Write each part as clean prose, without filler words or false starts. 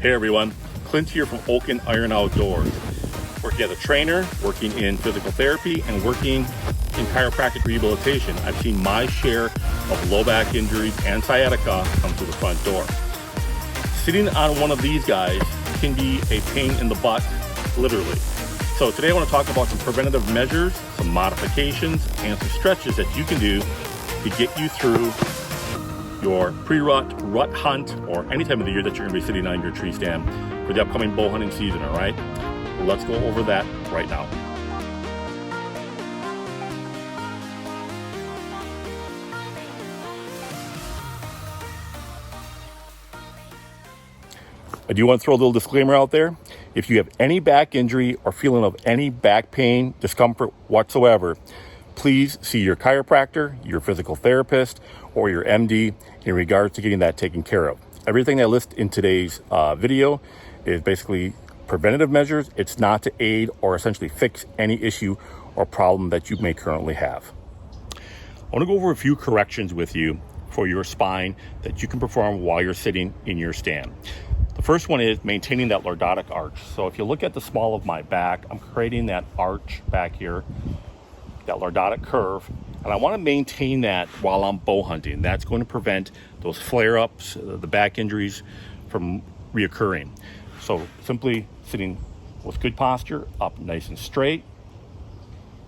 Hey everyone, Clint here from Oak and Iron Outdoors. Working as a trainer, working in physical therapy, and working in chiropractic rehabilitation. I've seen my share of low back injuries and sciatica come through the front door. Sitting on one of these guys can be a pain in the butt, literally. So today I want to talk about some preventative measures, some modifications, and some stretches that you can do to get you through your pre-rut, rut hunt, or any time of the year that you're going to be sitting on your tree stand for the upcoming bow hunting season, all right? Well, let's go over that right now. I do want to throw a little disclaimer out there. If you have any back injury or feeling of any back pain, discomfort whatsoever, please see your chiropractor, your physical therapist, or your MD in regards to getting that taken care of. Everything I list in today's video is basically preventative measures. It's not to aid or essentially fix any issue or problem that you may currently have. I want to go over a few corrections with you for your spine that you can perform while you're sitting in your stand. The first one is maintaining that lordotic arch. So if you look at the small of my back, I'm creating that arch back here, that lordotic curve, and I want to maintain that while I'm bow hunting. That's going to prevent those flare-ups, the back injuries from reoccurring. So simply sitting with good posture, up nice and straight,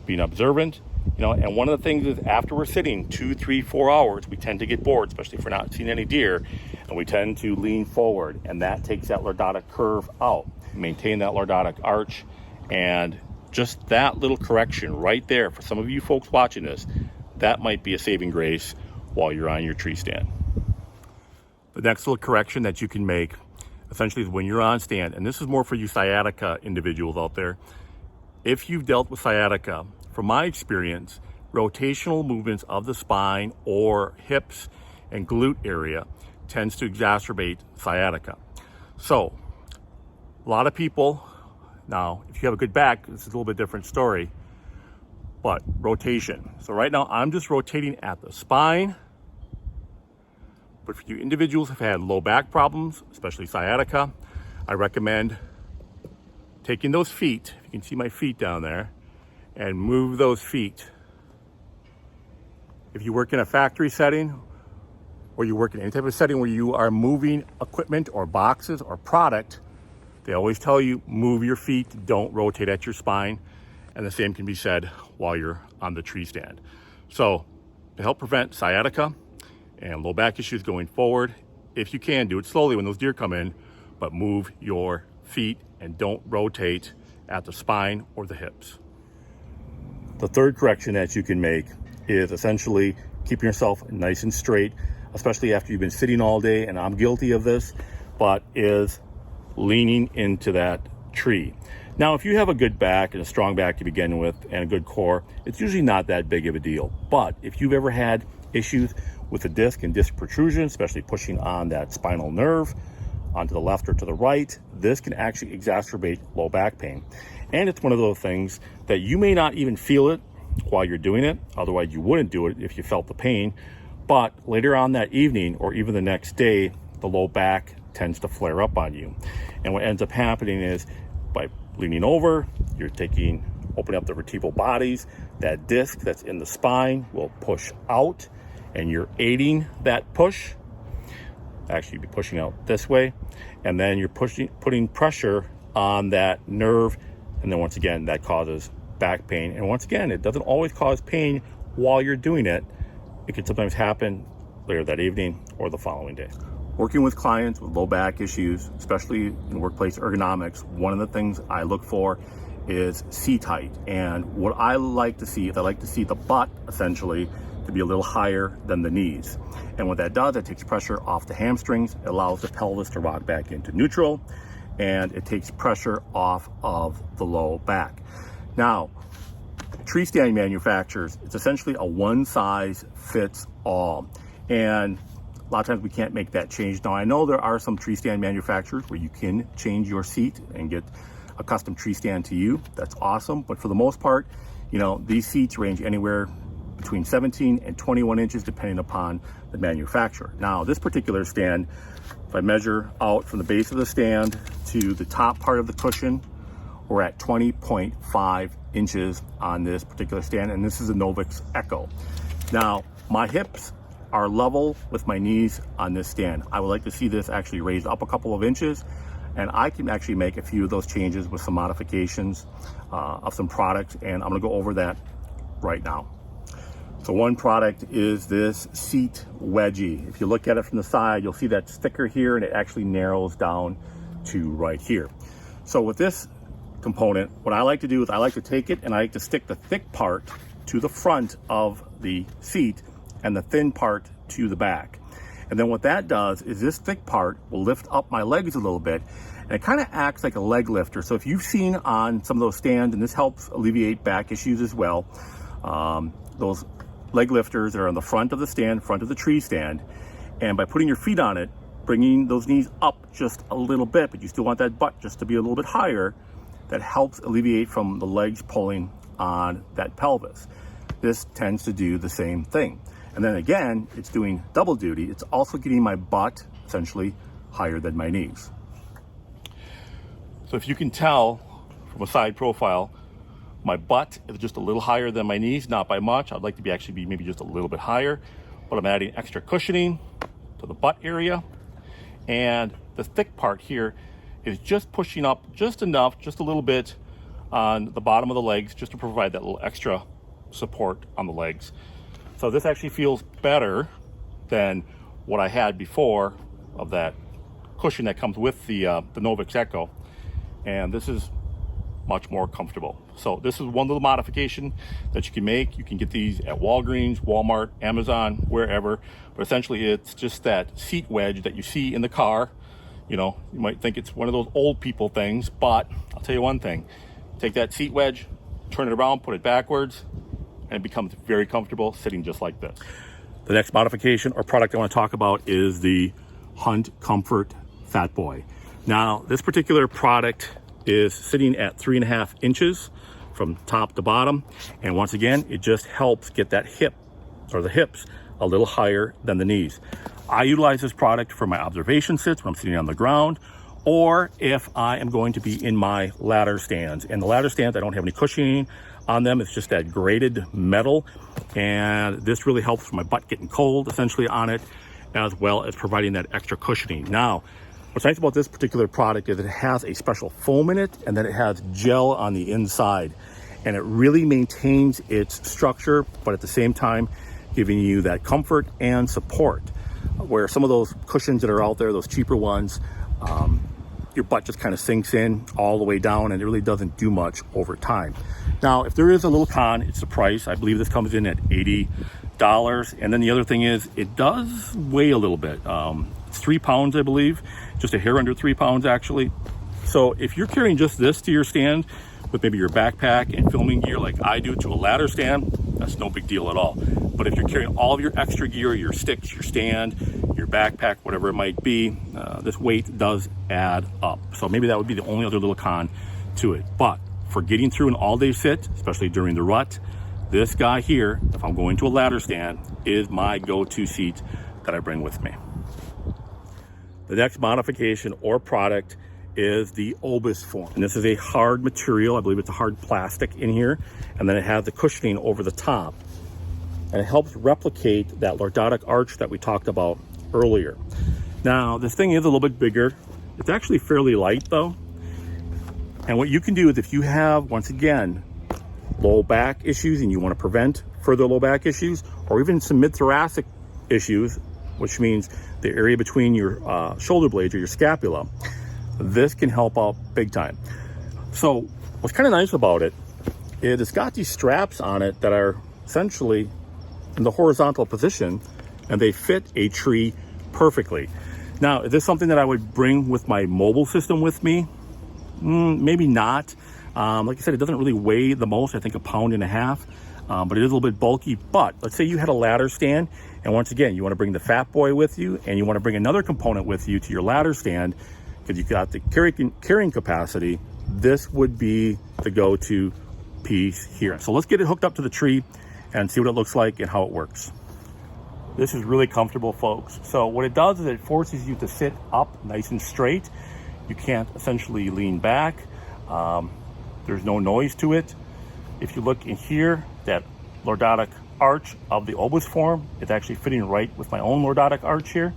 being observant, and one of the things is after we're sitting 2, 3, 4 hours, we tend to get bored, especially if we're not seeing any deer, and we tend to lean forward, and that takes that lordotic curve out. Maintain that lordotic arch, and just that little correction right there, for some of you folks watching this, that might be a saving grace while you're on your tree stand. The next little correction that you can make essentially is when you're on stand, and this is more for you sciatica individuals out there. If you've dealt with sciatica, from my experience, rotational movements of the spine or hips and glute area tends to exacerbate sciatica. So a lot of people, now, if you have a good back, it's a little bit different story, but rotation. So right now, I'm just rotating at the spine. But for you individuals who've had low back problems, especially sciatica, I recommend taking those feet, if you can see my feet down there, and move those feet. If you work in a factory setting, or you work in any type of setting where you are moving equipment or boxes or product, they always tell you, move your feet, don't rotate at your spine. And the same can be said while you're on the tree stand. So to help prevent sciatica and low back issues going forward, if you can, do it slowly when those deer come in, but move your feet and don't rotate at the spine or the hips. The third correction that you can make is essentially keeping yourself nice and straight, especially after you've been sitting all day, and I'm guilty of this, but is leaning into that tree. Now, if you have a good back and a strong back to begin with and a good core, it's usually not that big of a deal. But if you've ever had issues with the disc and disc protrusion, especially pushing on that spinal nerve onto the left or to the right, this can actually exacerbate low back pain. And it's one of those things that you may not even feel it while you're doing it. Otherwise, you wouldn't do it if you felt the pain. But later on that evening or even the next day, the low back tends to flare up on you. And what ends up happening is by leaning over, you're opening up the vertebral bodies, that disc that's in the spine will push out, and you're aiding that push. Actually, be pushing out this way, and then you're putting pressure on that nerve, and then once again, that causes back pain. And once again, it doesn't always cause pain while you're doing it. It can sometimes happen later that evening or the following day. Working with clients with low back issues, especially in workplace ergonomics, one of the things I look for is seat height. And what I like to see is I like to see the butt essentially to be a little higher than the knees. And what that does, it takes pressure off the hamstrings, it allows the pelvis to rock back into neutral, and it takes pressure off of the low back. Now, tree stand manufacturers, it's essentially a one size fits all. And a lot of times we can't make that change. Now, I know there are some tree stand manufacturers where you can change your seat and get a custom tree stand to you. That's awesome. But for the most part, these seats range anywhere between 17 and 21 inches, depending upon the manufacturer. Now, this particular stand if I measure out from the base of the stand to the top part of the cushion, we're at 20.5 inches on this particular stand, and this is a Novix Echo. Now, my hips are level with my knees on this stand. I would like to see this actually raised up a couple of inches, and I can actually make a few of those changes with some modifications of some products, and I'm gonna go over that right now. So one product is this seat wedgie. If you look at it from the side, you'll see that sticker here, and it actually narrows down to right here. So with this component, what I like to do is I like to take it and I like to stick the thick part to the front of the seat and the thin part to the back. And then what that does is this thick part will lift up my legs a little bit, and it kind of acts like a leg lifter. So if you've seen on some of those stands, and this helps alleviate back issues as well, those leg lifters that are on the front of the stand, front of the tree stand, and by putting your feet on it, bringing those knees up just a little bit, but you still want that butt just to be a little bit higher, that helps alleviate from the legs pulling on that pelvis. This tends to do the same thing. And then again, it's doing double duty. It's also getting my butt essentially higher than my knees. So if you can tell from a side profile, my butt is just a little higher than my knees, not by much. I'd like to be actually be maybe just a little bit higher, but I'm adding extra cushioning to the butt area. And the thick part here is just pushing up just enough, just a little bit on the bottom of the legs, just to provide that little extra support on the legs. So this actually feels better than what I had before of that cushion that comes with the Novix Echo. And this is much more comfortable. So this is one little modification that you can make. You can get these at Walgreens, Walmart, Amazon, wherever. But essentially it's just that seat wedge that you see in the car. You know, you might think it's one of those old people things, but I'll tell you one thing. Take that seat wedge, turn it around, put it backwards, and it becomes very comfortable sitting just like this. The next modification or product I want to talk about is the Hunt Comfort Fat Boy. Now, this particular product is sitting at 3.5 inches from top to bottom. And once again, it just helps get that hip or the hips a little higher than the knees. I utilize this product for my observation sits when I'm sitting on the ground, or if I am going to be in my ladder stands. And the ladder stands, I don't have any cushioning on them. It's just that graded metal. And this really helps my butt getting cold essentially on it, as well as providing that extra cushioning. Now, what's nice about this particular product is it has a special foam in it, and then it has gel on the inside. And it really maintains its structure, but at the same time, giving you that comfort and support. Where some of those cushions that are out there, those cheaper ones, your butt just kind of sinks in all the way down, and it really doesn't do much over time. Now, if there is a little con, it's the price. I believe this comes in at $80. And then the other thing is it does weigh a little bit. It's 3 pounds, I believe, just a hair under 3 pounds actually. So if you're carrying just this to your stand with maybe your backpack and filming gear like I do to a ladder stand, that's no big deal at all. But if you're carrying all of your extra gear, your sticks, your stand, your backpack, whatever it might be, this weight does add up. So maybe that would be the only other little con to it. But for getting through an all-day sit, especially during the rut, this guy here, if I'm going to a ladder stand, is my go-to seat that I bring with me. The next modification or product is the Obus form. And this is a hard material. I believe it's a hard plastic in here. And then it has the cushioning over the top. And it helps replicate that lordotic arch that we talked about earlier. Now, this thing is a little bit bigger. It's actually fairly light though. And what you can do is if you have, once again, low back issues and you want to prevent further low back issues, or even some mid-thoracic issues, which means the area between your shoulder blades or your scapula, this can help out big time. So what's kind of nice about it is it's got these straps on it that are essentially in the horizontal position, and they fit a tree perfectly. Now, is this something that I would bring with my mobile system with me? Maybe not. Like I said, it doesn't really weigh the most, I think 1.5 pounds, but it is a little bit bulky. But let's say you had a ladder stand, and once again, you want to bring the Fat Boy with you, and you want to bring another component with you to your ladder stand, because you've got the carrying capacity. This would be the go-to piece here. So let's get it hooked up to the tree and see what it looks like and how it works. This is really comfortable, folks. So what it does is it forces you to sit up nice and straight. You can't essentially lean back. There's no noise to it. If you look in here, that lordotic arch of the obus form, it's actually fitting right with my own lordotic arch here.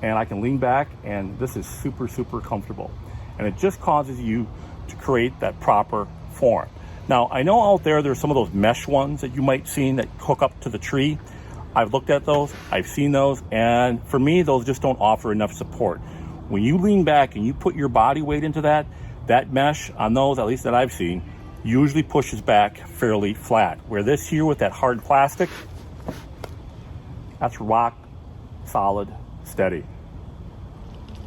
And I can lean back, and this is super, super comfortable. And it just causes you to create that proper form. Now, I know out there's some of those mesh ones that you might see that hook up to the tree. I've looked at those, I've seen those, and for me, those just don't offer enough support. When you lean back and you put your body weight into that mesh on those, at least that I've seen, usually pushes back fairly flat. Where this here with that hard plastic, that's rock solid, steady.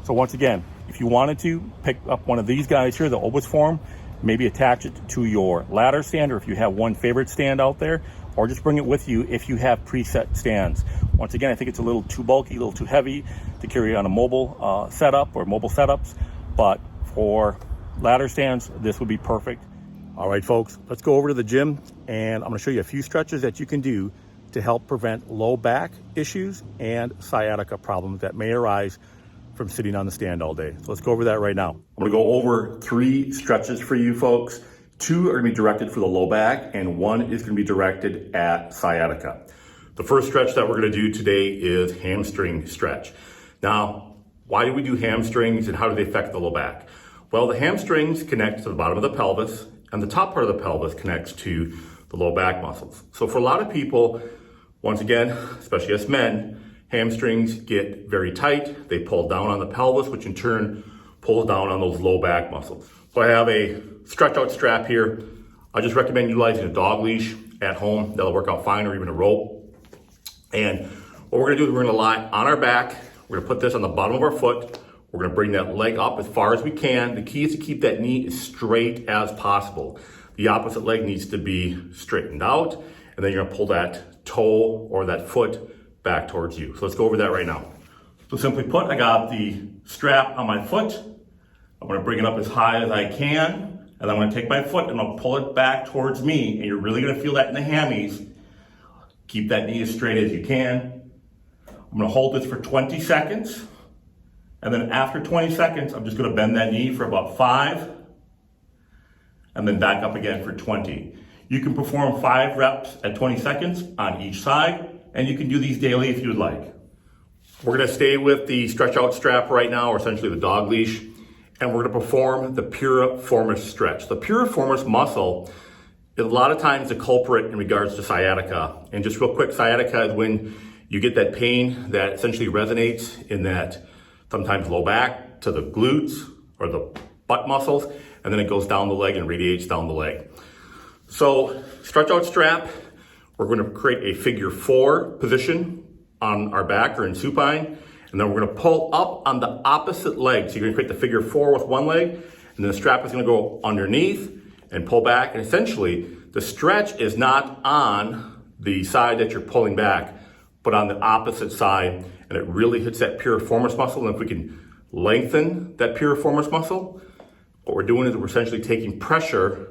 So once again, if you wanted to pick up one of these guys here, the obus form, maybe attach it to your ladder stand, or if you have one favorite stand out there, or just bring it with you if you have preset stands. Once again, I think it's a little too bulky, a little too heavy to carry on a mobile setup or mobile setups, but for ladder stands, this would be perfect. All right, folks, let's go over to the gym, and I'm gonna show you a few stretches that you can do to help prevent low back issues and sciatica problems that may arise from sitting on the stand all day. So let's go over that right now. I'm gonna go over 3 stretches for you folks. 2 are gonna be directed for the low back, and 1 is gonna be directed at sciatica. The first stretch that we're gonna do today is hamstring stretch. Now, why do we do hamstrings and how do they affect the low back? Well, the hamstrings connect to the bottom of the pelvis, and the top part of the pelvis connects to the low back muscles. So for a lot of people, once again, especially us men, hamstrings get very tight. They pull down on the pelvis, which in turn pulls down on those low back muscles. So I have a stretch out strap here. I just recommend utilizing a dog leash at home. That'll work out fine, or even a rope. And what we're gonna do is we're gonna lie on our back. We're gonna put this on the bottom of our foot. We're gonna bring that leg up as far as we can. The key is to keep that knee as straight as possible. The opposite leg needs to be straightened out, and then you're gonna pull that toe or that foot back towards you. So let's go over that right now. So simply put, I got the strap on my foot. I'm gonna bring it up as high as I can, and I'm gonna take my foot and I'll pull it back towards me, and you're really gonna feel that in the hammies. Keep that knee as straight as you can. I'm gonna hold this for 20 seconds, and then after 20 seconds, I'm just gonna bend that knee for about 5, and then back up again for 20. You can perform 5 reps at 20 seconds on each side, and you can do these daily if you'd like. We're gonna stay with the stretch out strap right now, or essentially the dog leash, and we're gonna perform the piriformis stretch. The piriformis muscle is a lot of times the culprit in regards to sciatica. And just real quick, sciatica is when you get that pain that essentially resonates in that sometimes low back to the glutes or the butt muscles, and then it goes down the leg and radiates down the leg. So stretch out strap, we're gonna create a figure 4 position on our back or in supine, and then we're gonna pull up on the opposite leg. So you're gonna create the figure 4 with one leg, and then the strap is gonna go underneath and pull back. And essentially, the stretch is not on the side that you're pulling back, but on the opposite side, and it really hits that piriformis muscle. And if we can lengthen that piriformis muscle, what we're doing is we're essentially taking pressure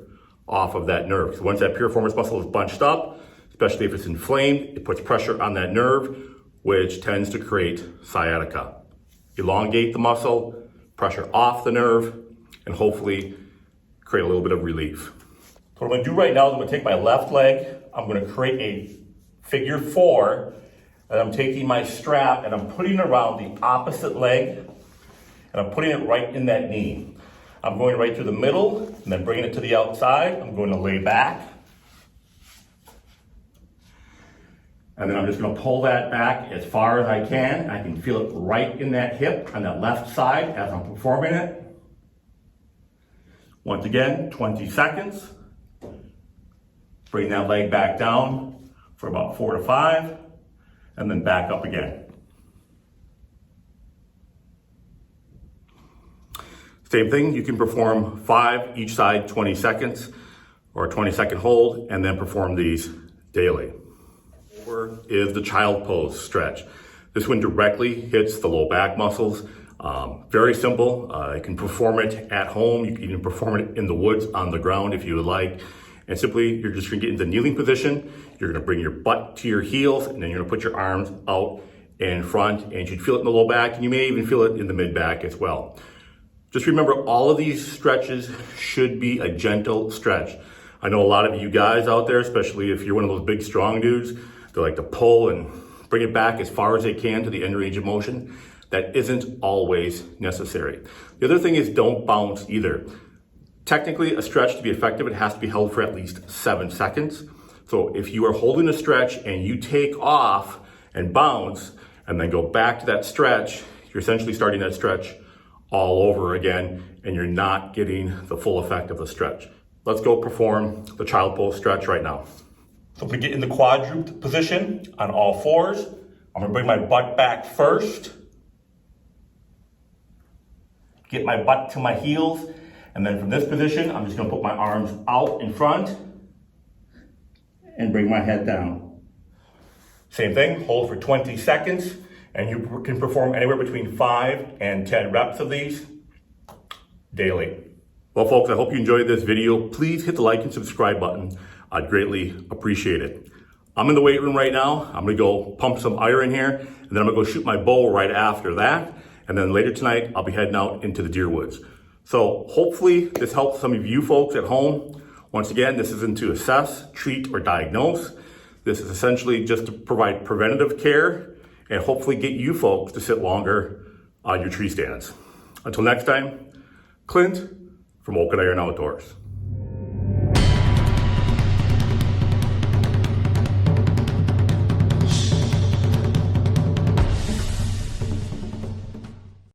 off of that nerve. So once that piriformis muscle is bunched up, especially if it's inflamed, it puts pressure on that nerve, which tends to create sciatica. Elongate the muscle, pressure off the nerve, and hopefully create a little bit of relief. So what I'm gonna do right now is I'm gonna take my left leg, I'm gonna create a figure 4, and I'm taking my strap and I'm putting it around the opposite leg, and I'm putting it right in that knee. I'm going right through the middle, and then bringing it to the outside. I'm going to lay back. And then I'm just gonna pull that back as far as I can. I can feel it right in that hip on that left side as I'm performing it. Once again, 20 seconds. Bring that leg back down for about 4 to 5, and then back up again. Same thing, you can perform 5 each side, 20 seconds, or a 20-second hold, and then perform these daily. Over is the child pose stretch. This one directly hits the low back muscles. Very simple. You can perform it at home. You can even perform it in the woods on the ground if you would like. And simply, you're just gonna get into kneeling position. You're gonna bring your butt to your heels, and then you're gonna put your arms out in front, and you should feel it in the low back, and you may even feel it in the mid back as well. Just remember, all of these stretches should be a gentle stretch. I know a lot of you guys out there, especially if you're one of those big, strong dudes, they like to pull and bring it back as far as they can to the end range of motion. That isn't always necessary. The other thing is, don't bounce either. Technically, a stretch to be effective, it has to be held for at least 7 seconds. So if you are holding a stretch and you take off and bounce and then go back to that stretch, you're essentially starting that stretch all over again, and you're not getting the full effect of the stretch. Let's go perform the child pose stretch right now. So I'm gonna get in the quadruped position on all fours. I'm gonna bring my butt back first. Get my butt to my heels. And then from this position, I'm just gonna put my arms out in front and bring my head down. Same thing, hold for 20 seconds, and you can perform anywhere between 5 and 10 reps of these daily. Well, folks, I hope you enjoyed this video. Please hit the like and subscribe button. I'd greatly appreciate it. I'm in the weight room right now. I'm gonna go pump some iron here, and then I'm gonna go shoot my bow right after that. And then later tonight, I'll be heading out into the deer woods. So hopefully this helps some of you folks at home. Once again, this isn't to assess, treat, or diagnose. This is essentially just to provide preventative care and hopefully get you folks to sit longer on your tree stands. Until next time, Clint from Oak and Iron Outdoors.